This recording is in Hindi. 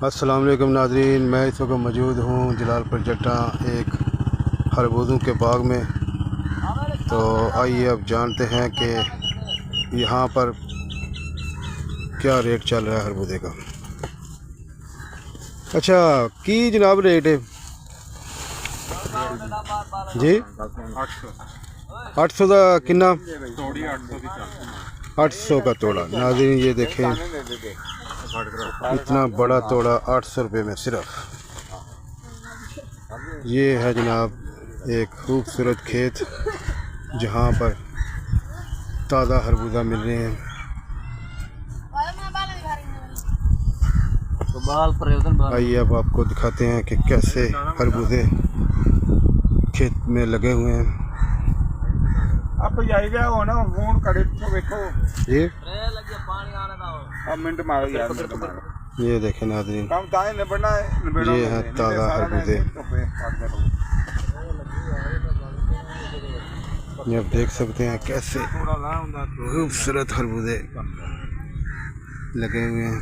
अस्सलाम वालेकुम नाज़रीन, मैं इस वक्त मौजूद हूँ जलालपुर जट्टा एक खरबूजों के बाग में। तो आइए अब जानते हैं कि यहाँ पर क्या रेट चल रहा है खरबूजे का। अच्छा की जनाब रेट है जी? 800 का किन्ना? 800 का तोड़ा। नाज़रीन ये देखें, इतना बड़ा तोड़ा 800 रुपये में सिर्फ। ये है जनाब एक खूबसूरत खेत जहाँ पर ताज़ा खरबूजा मिल रहे हैं। आइए अब आपको दिखाते हैं कि कैसे खरबूजे खेत में लगे हुए हैं। ये देखें नाज़रीन, ये है ताज़ा खरबूजे। ये आप देख सकते हैं कैसे खूबसूरत खरबूजे लगे हुए हैं।